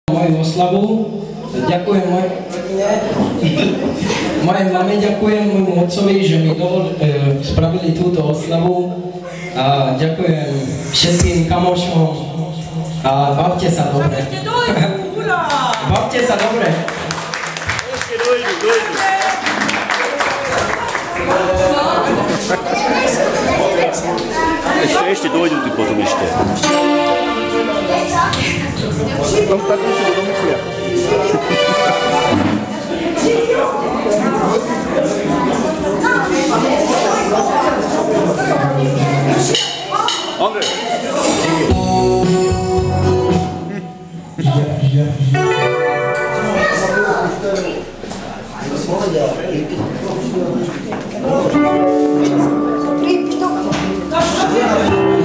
Moju oslavu. Ďakujem mojej rodine, mojej mame, ďakujem môjmu otcovi, že mi spravili túto oslavu. A ďakujem všetkým kamošom a bavte sa dobre. Bavte sa dobre. Ešte dojdu. Ešte dojdu ty potom ešte. Tam takú si to domyslia. Andrej. Привет,